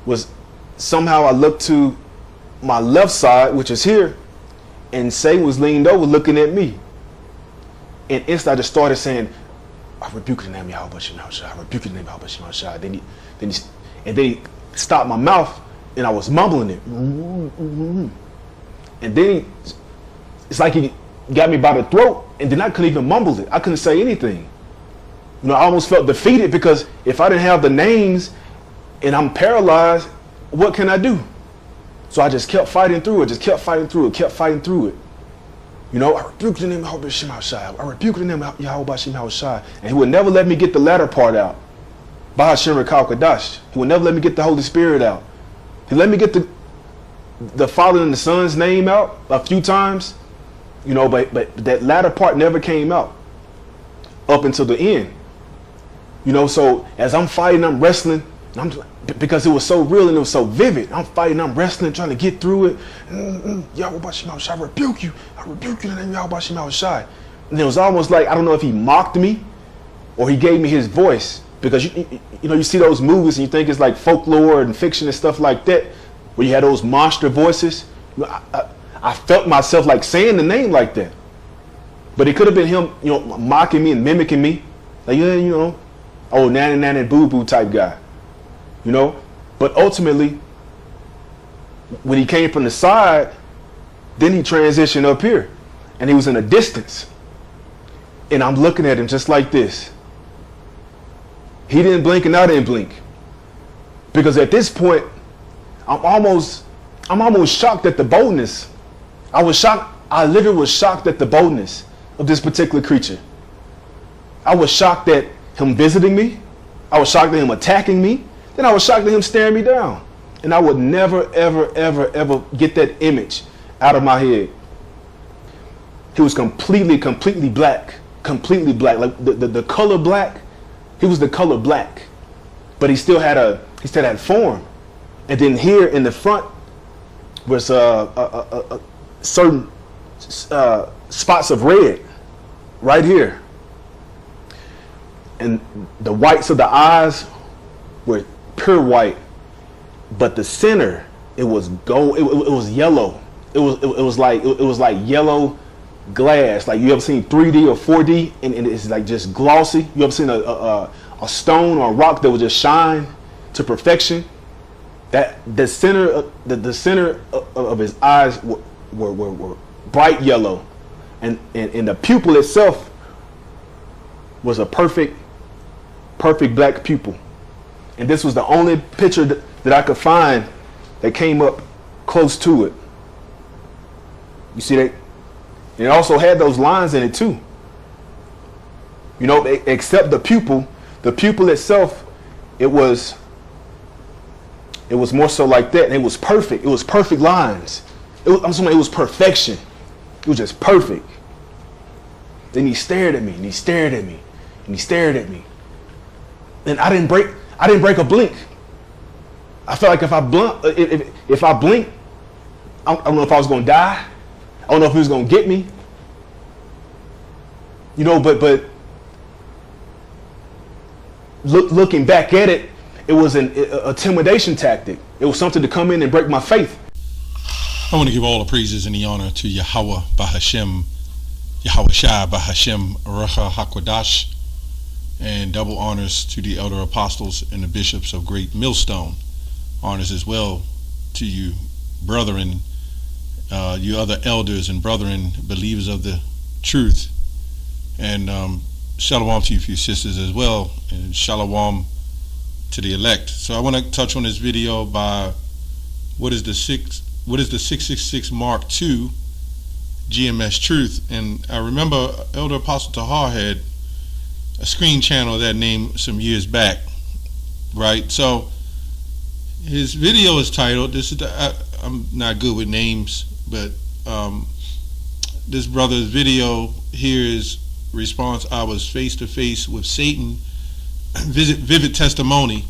was somehow I looked to my left side, which is here, and Satan was leaned over looking at me. And instantly I just started saying, I rebuke the name of Yahweh Bashem Yahushua. I rebuke the name of Yahweh Bashem Yahushua. Then he stopped my mouth, and I was mumbling it. And then it's like he got me by the throat, and then I couldn't even mumble it. I couldn't say anything. You know, I almost felt defeated, because if I didn't have the names and I'm paralyzed, what can I do? So I just kept fighting through it, kept fighting through it. You know, I rebuke the name of Yahweh Bashem Yahushua. I rebuke the name of Yahweh Bashem Yahushua. And he would never let me get the latter part out. Bahashem Rekal Kadash. He would never let me get the Holy Spirit out. He let me get the Father and the Son's name out a few times, you know, but that latter part never came out up until the end. You know, so as I'm fighting, I'm wrestling, because it was so real and it was so vivid. I'm fighting, I'm wrestling, trying to get through it. Yahweh Bashem Yahushua, I rebuke you. I rebuke you in the name of Yahweh Bashem Yahushua. And it was almost like, I don't know if he mocked me or he gave me his voice. Because you know, you see those movies and you think it's like folklore and fiction and stuff like that, where you had those monster voices. I felt myself like saying the name like that, but it could have been him, you know, mocking me and mimicking me, like, yeah, you know, oh, nanny nanny boo boo type guy, you know. But ultimately, when he came from the side, then he transitioned up here, and he was in a distance, and I'm looking at him just like this. He didn't blink and I didn't blink. Because at this point, I'm almost shocked at the boldness. I was shocked. I literally was shocked at the boldness of this particular creature. I was shocked at him visiting me. I was shocked at him attacking me. Then I was shocked at him staring me down. And I would never, ever, ever, ever get that image out of my head. He was completely black. Completely black. Like the color black. He was the color black, but he still had form. And then here in the front was certain spots of red right here, and the whites of the eyes were pure white, but the center, it was gold. It was yellow. It was like yellow glass. Like, you ever seen 3D or 4D and it's like just glossy? You ever seen a stone or a rock that would just shine to perfection? That the center of his eyes were bright yellow, and the pupil itself was a perfect black pupil. And this was the only picture that I could find that came up close to it. You see that? And it also had those lines in it too. You know, except the pupil itself, it was more so like that. And it was perfect. It was perfect lines. I'm saying it was perfection. It was just perfect. Then he stared at me, and he stared at me, and he stared at me. And I didn't break a blink. I felt like if I blinked, I don't know if I was going to die. I don't know if he was going to get me. You know, but looking back at it, it was an intimidation tactic. It was something to come in and break my faith. I want to give all the praises and the honor to Yahweh Bahashem, Yahweh Shai Bahashem Ruach HaKodesh, and double honors to the elder apostles and the bishops of Great Millstone. Honors as well to you, brethren, you other elders and brethren, believers of the truth, and shalom to you, few sisters as well, and shalom to the elect. So I want to touch on this video by what is the 666 Mark II GMS Truth. And I remember Elder Apostle Tahar had a screen channel of that name some years back, right? So his video is titled, I'm not good with names, but this brother's video here is response, I was face to face with Satan, vivid testimony.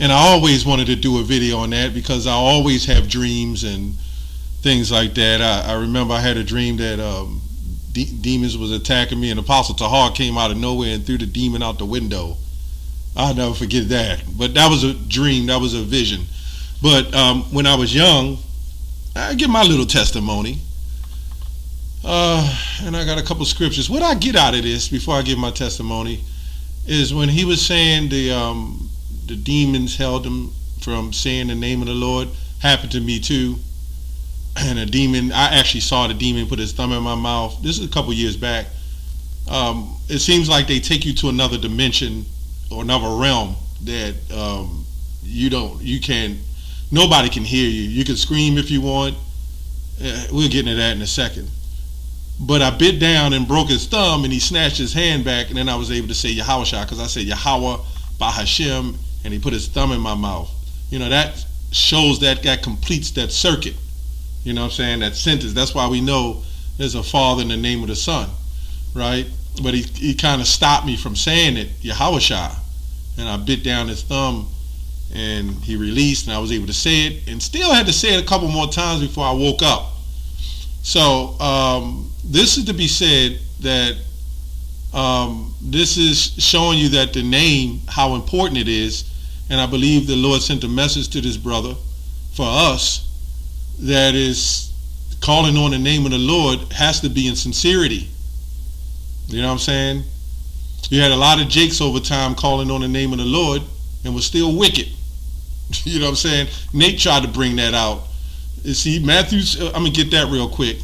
And I always wanted to do a video on that because I always have dreams and things like that. I remember I had a dream that demons was attacking me, and Apostle Tahar came out of nowhere and threw the demon out the window. I'll never forget that. But that was a dream, that was a vision. But when I was young, I give my little testimony. And I got a couple scriptures. What I get out of this before I give my testimony is when he was saying the demons held him from saying the name of the Lord. Happened to me too. And I actually saw the demon put his thumb in my mouth. This is a couple years back. It seems like they take you to another dimension or another realm that nobody can hear you. You can scream if you want. We'll get into that in a second. But I bit down and broke his thumb, and he snatched his hand back, and then I was able to say Yahushua, because I said Yahweh Bahashem, and he put his thumb in my mouth. That shows that completes that circuit. You know what I'm saying? That sentence. That's why we know there's a Father in the name of the Son, right? But he kind of stopped me from saying it, Yahushua, and I bit down his thumb, and he released, and I was able to say it, and still had to say it a couple more times before I woke up. So this is to be said that this is showing you that the name, how important it is, and I believe the Lord sent a message to this brother for us that is calling on the name of the Lord has to be in sincerity. You know what I'm saying? You had a lot of Jakes over time calling on the name of the Lord and was still wicked. You know what I'm saying? Nate tried to bring that out. You see, I'm going to get that real quick.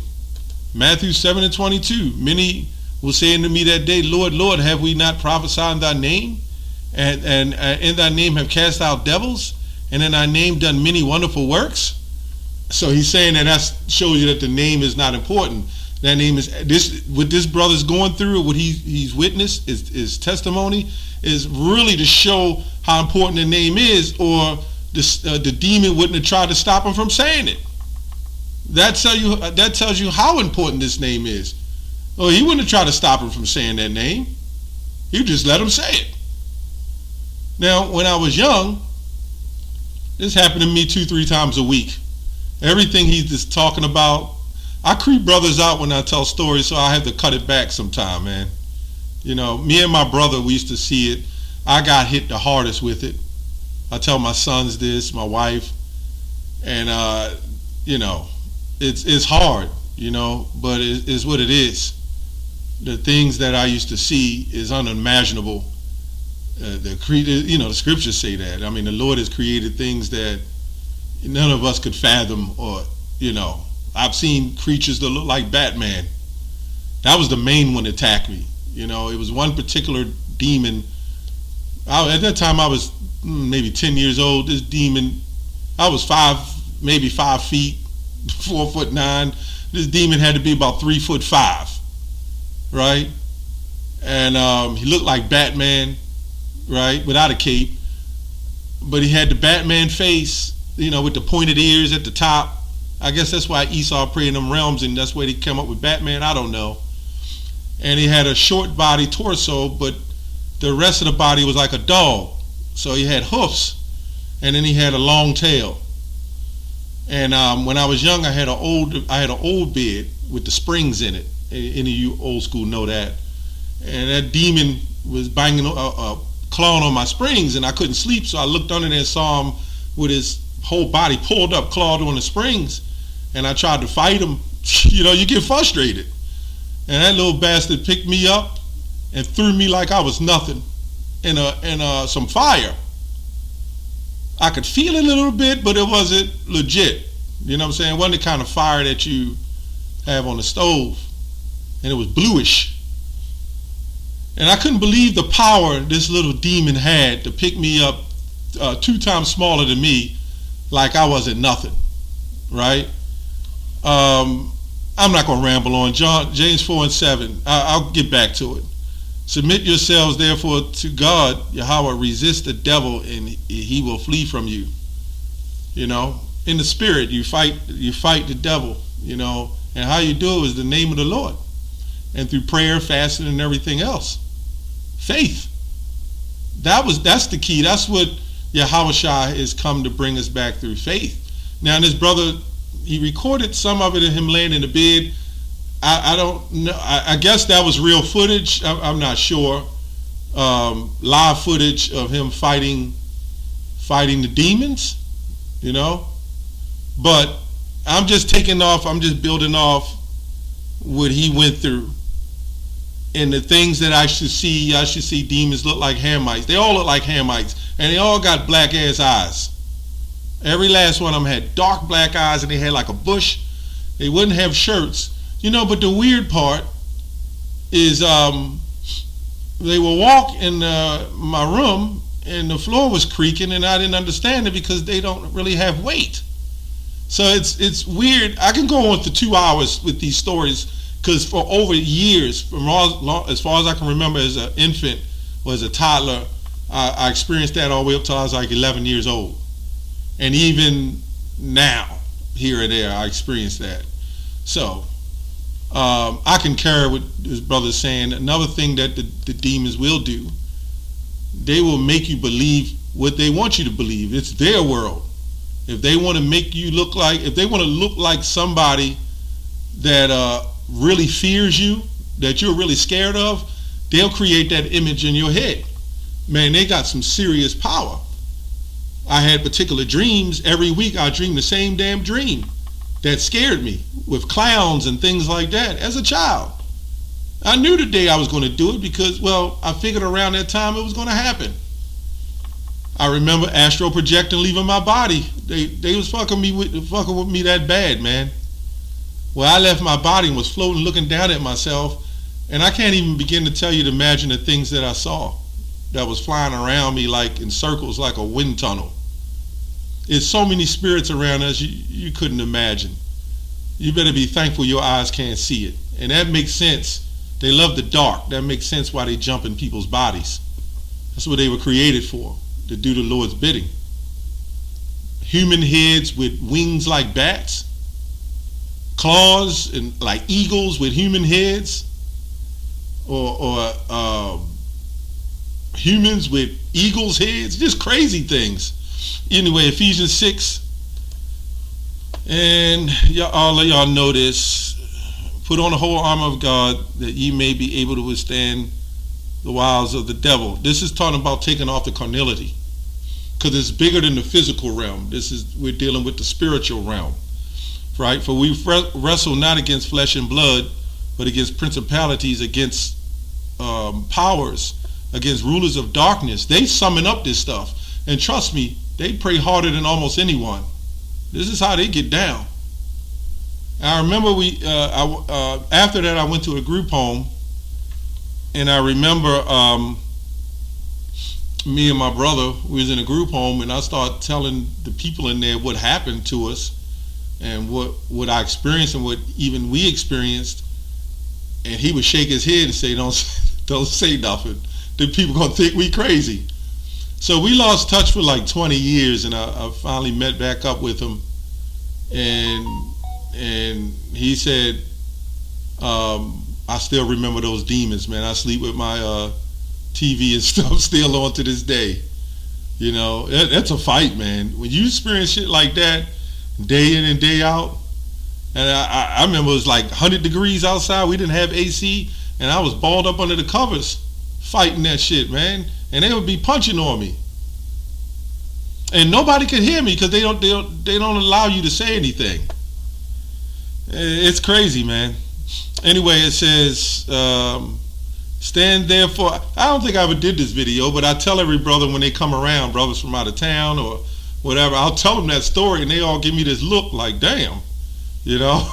Matthew 7:22. Many will say unto me that day, Lord, Lord, have we not prophesied in thy name? And in thy name have cast out devils? And in thy name done many wonderful works? So he's saying that shows you that the name is not important. That name is what this brother's going through, what he's witnessed, his testimony is really to show how important the name is, or the demon wouldn't have tried to stop him from saying it. That tells you how important this name is. Oh, he wouldn't have tried to stop him from saying that name. He just let him say it. Now, when I was young, this happened to me 2-3 times a week. Everything he's just talking about, I creep brothers out when I tell stories, so I have to cut it back sometime, man. Me and my brother, we used to see it. I got hit the hardest with it. I tell my sons this, my wife, and it's hard, but it's what it is. The things that I used to see is unimaginable. The scriptures say that. I mean, the Lord has created things that none of us could fathom, or I've seen creatures that look like Batman. That was the main one that attacked me. It was one particular demon. At that time, I was maybe 10 years old. This demon, I was 5 feet, 4'9". This demon had to be about 3'5", right? And he looked like Batman, right, without a cape. But he had the Batman face, with the pointed ears at the top. I guess that's why Esau prayed in them realms, and that's where they came up with Batman. I don't know. And he had a short body torso, but the rest of the body was like a dog. So he had hoofs, and then he had a long tail. And when I was young, I had an old bed with the springs in it. Any of you old school know that. And that demon was banging, clawing on my springs, and I couldn't sleep. So I looked under there and saw him with his whole body pulled up, clawed on the springs. And I tried to fight him. You get frustrated. And that little bastard picked me up and threw me like I was nothing in some fire. I could feel it a little bit, but it wasn't legit. You know what I'm saying? It wasn't the kind of fire that you have on the stove. And it was bluish. And I couldn't believe the power this little demon had to pick me up 2 times smaller than me, like I wasn't nothing, right? I'm not going to ramble on. James 4:7. I'll get back to it. Submit yourselves therefore to God, Yahweh. Resist the devil, and he will flee from you. In the spirit, you fight the devil. And how you do it is the name of the Lord, and through prayer, fasting, and everything else. Faith. That's the key. That's what Yahushua has come to bring us back through faith. Now, this brother, he recorded some of it of him laying in the bed. I don't know. I guess that was real footage. I'm not sure. Live footage of him fighting the demons. you know. But I'm just taking off, I'm just building off what he went through. And the things that I should see demons look like Hamites. They all look like Hamites. And they all got black ass eyes. Every last one of them had dark black eyes, and they had like a bush. They wouldn't have shirts. You know, but the weird part is they would walk in my room, and the floor was creaking, and I didn't understand it because they don't really have weight. So it's weird. I can go on for 2 hours with these stories, because for over years, from as far as I can remember as an infant or as a toddler, I experienced that all the way up till I was like 11 years old. And even now, here or there, I experienced that. So I concur with his brother saying another thing that the demons will do, they will make you believe what they want you to believe. It's their world. If they want to make you look like, if they want to look like somebody that really fears you, that you're really scared of, they'll create that image in your head. Man, they got some serious power. I had particular dreams. Every week I dreamed the same damn dream that scared me, with clowns and things like that as a child. I knew the day I was going to do it because, well, I figured around that time it was going to happen. I remember astral projecting, leaving my body. They was fucking with me that bad, man. Well, I left my body and was floating, looking down at myself, and I can't even begin to tell you to imagine the things that I saw that was flying around me like in circles, like a wind tunnel. It's so many spirits around us you couldn't imagine. You better be thankful your eyes can't see it. And that makes sense. They love the dark. That makes sense why they jump in people's bodies. That's what they were created for, to do the Lord's bidding. Human heads with wings like bats, claws and like eagles with human heads, or humans with eagles' heads, just crazy things. Anyway, Ephesians 6, and all of y'all know this. Put on the whole armor of God, that ye may be able to withstand the wiles of the devil. This is talking about taking off the carnality, because it's bigger than the physical realm. We're dealing with the spiritual realm, right? For we wrestle not against flesh and blood, but against principalities, against powers, against rulers of darkness. They summon up this stuff, and trust me, they pray harder than almost anyone. This is how they get down. I remember after that I went to a group home, and I remember me and my brother, we was in a group home, and I started telling the people in there what happened to us and what I experienced and what even we experienced, and he would shake his head and say, don't say nothing. The people gonna think we crazy. So we lost touch for like 20 years, and I finally met back up with him, and he said, I still remember those demons, man. I sleep with my TV and stuff still on to this day. You know, that's a fight, man. When you experience shit like that, day in and day out, and I remember it was like 100 degrees outside. We didn't have AC, and I was balled up under the covers fighting that shit, man. And they would be punching on me, and nobody could hear me because they don't allow you to say anything. It's crazy, man. Anyway, it says, stand therefore. I don't think I ever did this video, but I tell every brother when they come around, brothers from out of town or whatever, I'll tell them that story, and they all give me this look like, damn, you know.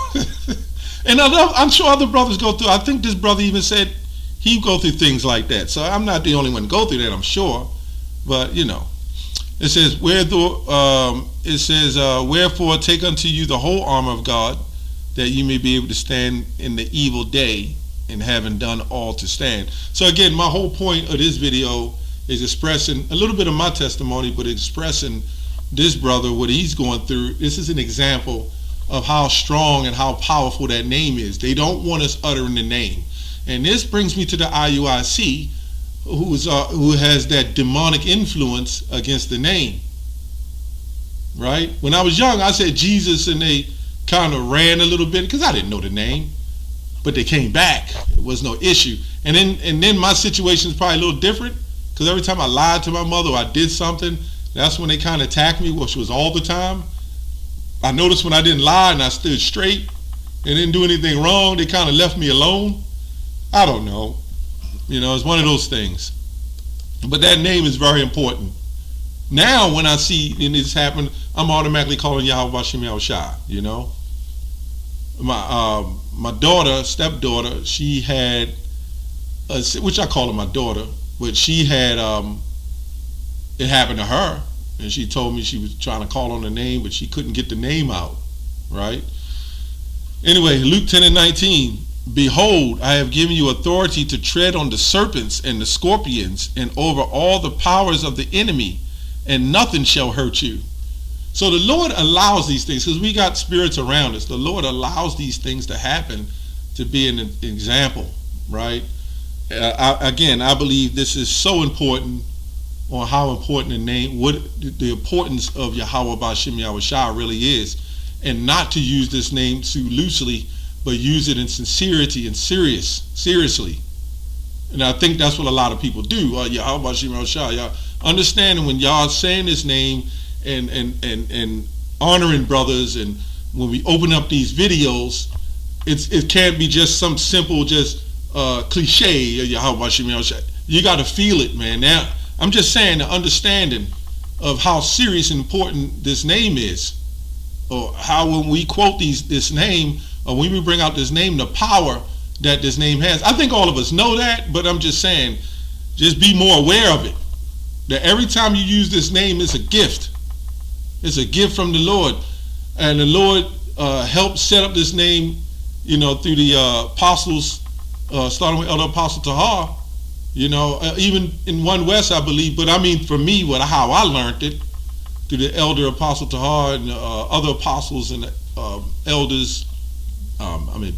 And I'm sure other brothers go through. I think this brother even said he go through things like that. So I'm not the only one to go through that, I'm sure. But, you know, it says, wherefore take unto you the whole armor of God, that you may be able to stand in the evil day, and having done all to stand. So again, my whole point of this video is expressing a little bit of my testimony, but expressing this brother, what he's going through. This is an example of how strong and how powerful that name is. They don't want us uttering the name. And this brings me to the IUIC, who has that demonic influence against the name, right? When I was young, I said Jesus, and they kind of ran a little bit because I didn't know the name, but they came back. It was no issue. And then my situation is probably a little different, because every time I lied to my mother or I did something, That's when they kind of attacked me, which was all the time. I noticed when I didn't lie and I stood straight and didn't do anything wrong, they kind of left me alone. I don't know. It's one of those things. But that name is very important. Now, when I see this happen, I'm automatically calling Yahweh B'Shem Yahushua. My daughter, stepdaughter, she had, which I call her my daughter, but she had, it happened to her, and she told me she was trying to call on the name, but she couldn't get the name out, right? Anyway, Luke 10:19, behold, I have given you authority to tread on the serpents and the scorpions and over all the powers of the enemy, and nothing shall hurt you. So the Lord allows these things, because we got spirits around us. The Lord allows these things to happen to be an example, right? I believe this is so important on how important the name, what the importance of Yahweh B'Shem Yahushua really is, and not to use this name too loosely, but use it in sincerity and seriously. And I think that's what a lot of people do. Yahweh B'Shem Yahushua, understanding when y'all saying his name and honoring brothers, and when we open up these videos, it can't be just some simple cliche. Yahweh B'Shem Yahushua. You got to feel it, man. Now I'm just saying the understanding of how serious and important this name is, or how when we quote this name, or when we bring out this name, the power that this name has. I think all of us know that, but I'm just saying, just be more aware of it. That every time you use this name, it's a gift. It's a gift from the Lord. And the Lord helped set up this name, through the apostles, starting with Elder Apostle Tahar, even in One West, I believe. But I mean, for me, how I learned it, through the Elder Apostle Tahar and other apostles and elders,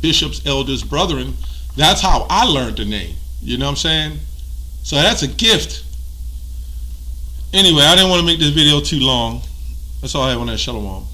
bishops, elders, brethren, that's how I learned the name. You know what I'm saying? So that's a gift. Anyway, I didn't want to make this video too long. That's all I have on that. Shalom.